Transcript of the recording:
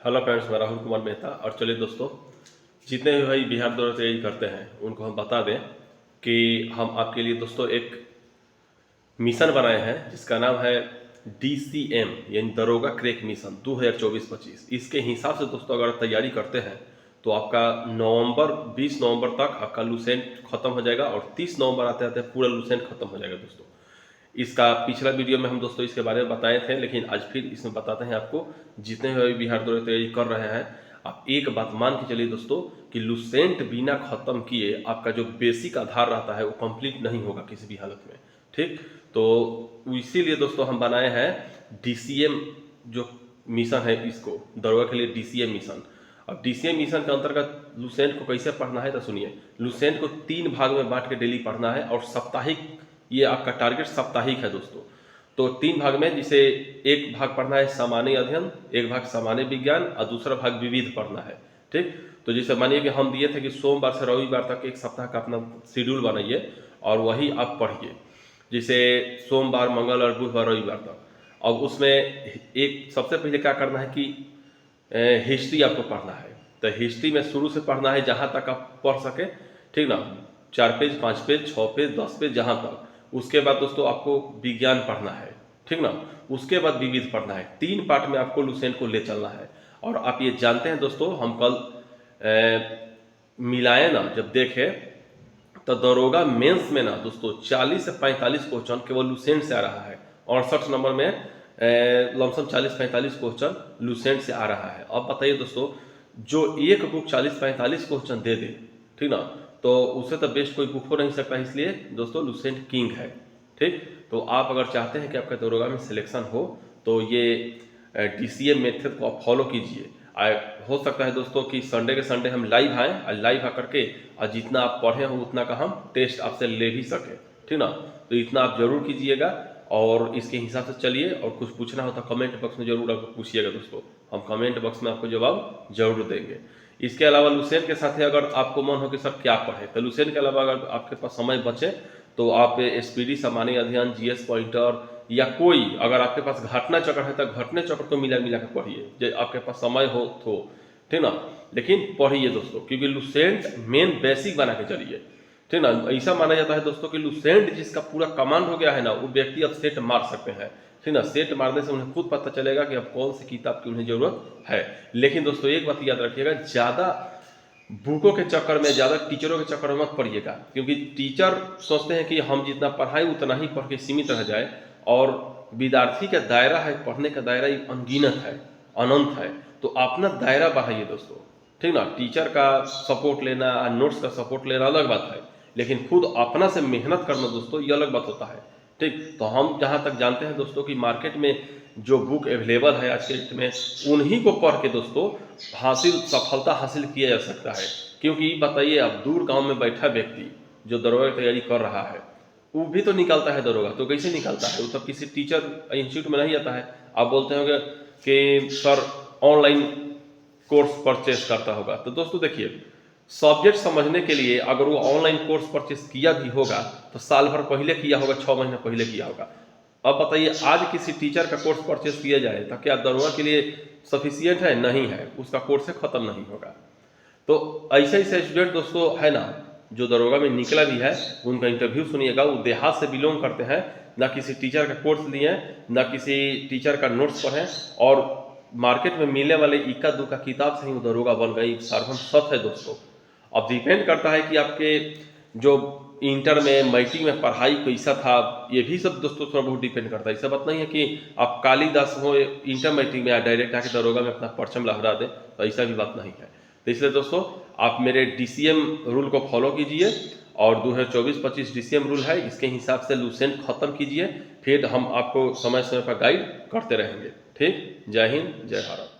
Hello friends, मैं राहुल कुमार मेहता। और चलिए दोस्तों, जितने भी भाई बिहार दौरे तैयारी करते हैं उनको हम बता दें कि हम आपके लिए दोस्तों एक मिशन बनाए हैं जिसका नाम है DCM यानी दरोगा क्रैक मिशन 2024-25। इसके हिसाब से दोस्तों अगर तैयारी करते हैं तो आपका 20 नवंबर तक आपका लूसेंट खत्म हो जाएगा और 30 नवंबर आते आते पूरा लूसेंट खत्म हो जाएगा दोस्तों। इसका पिछला वीडियो में हम दोस्तों इसके बारे में बताए थे, लेकिन आज फिर इसमें बताते हैं आपको। जितने भी बिहार दौरे तैयारी कर रहे हैं, आप एक बात मान के चलिए दोस्तों कि लूसेंट बिना खत्म किए आपका जो बेसिक आधार रहता है वो कंप्लीट नहीं होगा किसी भी हालत में। ठीक, तो इसीलिए दोस्तों हम बनाए हैं DCM जो मिशन है, इसको दरोगा के लिए DCM मिशन। अब DCM मिशन के अंतर्गत लूसेंट को कैसे पढ़ना है तो सुनिए। लूसेंट को 3 भाग में बांट के डेली पढ़ना है और साप्ताहिक, ये आपका टारगेट साप्ताहिक है दोस्तों। तो 3 भाग में, जिसे एक भाग पढ़ना है सामान्य अध्ययन, एक भाग सामान्य विज्ञान और दूसरा भाग विविध पढ़ना है। ठीक, तो जैसे मानिए कि हम दिए थे कि सोमवार से रविवार तक एक सप्ताह का अपना शेड्यूल बनाइए और वही आप पढ़िए, जैसे सोमवार, मंगल और बुधवार, रविवार तक। अब उसमें एक सबसे पहले क्या करना है कि हिस्ट्री आपको पढ़ना है। तो हिस्ट्री में शुरू से पढ़ना है जहाँ तक आप पढ़ सके, ठीक ना, 4 पेज, 5 पेज, 6 पेज, 10 पेज, जहाँ तक। उसके बाद दोस्तों आपको विज्ञान पढ़ना है, ठीक ना। उसके बाद विविध पढ़ना है। 3 पार्ट में आपको लूसेंट को ले चलना है। और आप ये जानते हैं दोस्तों, हम कल मिलाए ना, जब देखे तो दरोगा मेंस में ना दोस्तों 40 से 45 क्वेश्चन केवल लूसेंट से आ रहा है। 68 नंबर में लमसम 40-45 क्वेश्चन लूसेंट से आ रहा है। अब बताइए दोस्तों, जो एक बुक 40-45 क्वेश्चन दे दे, ठीक ना, तो उससे तो बेस्ट कोई बुक हो नहीं सकता। इसलिए दोस्तों लूसेंट किंग है। ठीक, तो आप अगर चाहते हैं कि आपका दरोगा में सिलेक्शन हो तो ये DCM मेथड को आप फॉलो कीजिए। हो सकता है दोस्तों कि संडे के संडे हम लाइव आएँ और लाइव आकर के और जितना आप पढ़े हो उतना का हम टेस्ट आपसे ले भी सकें, ठीक ना। तो इतना आप जरूर कीजिएगा और इसके हिसाब से चलिए। और कुछ पूछना हो तो कमेंट बॉक्स में जरूर आप पूछिएगा दोस्तों, हम कमेंट बॉक्स में आपको जवाब जरूर देंगे। इसके अलावा लूसेंट के साथ ही अगर आपको मन हो कि सर क्या पढ़े, तो लूसेंट के अलावा अगर आपके पास समय बचे तो आप SPD सामान्य अध्ययन, GS पॉइंटर, या कोई अगर आपके पास घटना चक्र है तो घटने चक्र को मिला मिला के पढ़िए, जो आपके पास समय हो तो, ठीक ना। लेकिन पढ़िए दोस्तों, क्योंकि लूसेंट मेन बेसिक बना के चलिए, ठीक ना। ऐसा माना जाता है दोस्तों कि लूसेंट जिसका पूरा कमांड हो गया है ना, वो व्यक्ति अब सेट मार सकते हैं, ठीक ना। सेट मारने से उन्हें खुद पता चलेगा कि अब कौन सी किताब की उन्हें जरूरत है। लेकिन दोस्तों एक बात याद रखिएगा, ज़्यादा बुकों के चक्कर में, ज़्यादा टीचरों के चक्कर में मत पढ़िएगा, क्योंकि टीचर सोचते हैं कि हम जितना पढ़ाएं उतना ही पढ़ के सीमित रह जाए, और विद्यार्थी का दायरा है, पढ़ने का दायरा अनगिनत है, अनंत है। तो अपना दायरा बढ़ाइए दोस्तों, ठीक ना। टीचर का सपोर्ट लेना, नोट्स का सपोर्ट लेना अलग बात है, लेकिन खुद अपना से मेहनत करना दोस्तों ये अलग बात होता है। ठीक, तो हम जहाँ तक जानते हैं दोस्तों कि मार्केट में जो बुक अवेलेबल है आज के डेट में, उन्हीं को पढ़ के दोस्तों सफलता हासिल किया जा सकता है। क्योंकि बताइए, अब दूर गांव में बैठा व्यक्ति जो दरोगा की तैयारी कर रहा है, वो भी तो निकालता है दरोगा। तो कैसे निकालता है? वो तो किसी टीचर इंस्टीट्यूट में नहीं जाता है। आप बोलते होंगे कि सर ऑनलाइन कोर्स परचेस करता होगा। तो दोस्तों देखिए, सब्जेक्ट समझने के लिए अगर वो ऑनलाइन कोर्स परचेस किया भी होगा तो साल भर पहले किया होगा, 6 महीने पहले किया होगा। अब बताइए, आज किसी टीचर का कोर्स परचेस किया जाए तो क्या दरोगा के लिए सफिशियंट है? नहीं है, उसका कोर्स खत्म नहीं होगा। तो ऐसे ऐसे स्टूडेंट दोस्तों है ना, जो दरोगा में निकला भी है, उनका इंटरव्यू सुनिएगा। वो देहात से बिलोंग करते हैं, ना किसी टीचर का कोर्स लिए, ना किसी टीचर का नोट्स पढ़े, और मार्केट में मिलने वाले इक्का दुक्का किताब से ही वो दरोगा बन गई। सार्वभौम सच है दोस्तों। अब डिपेंड करता है कि आपके जो इंटर में, मैट्रिक में पढ़ाई कैसा था, ये भी सब दोस्तों थोड़ा बहुत डिपेंड करता है। ऐसा बात नहीं है कि आप कालिदास हो इंटर मैट्रिक में डायरेक्ट आके दरोगा में अपना परचम लहरा दें, तो ऐसा भी बात नहीं है। तो इसलिए दोस्तों आप मेरे DCM रूल को फॉलो कीजिए, और 2024-25 DCM रूल है, इसके हिसाब से लूसेंट खत्म कीजिए। फिर हम आपको समय समय पर गाइड करते रहेंगे। ठीक, जय हिंद, जय भारत।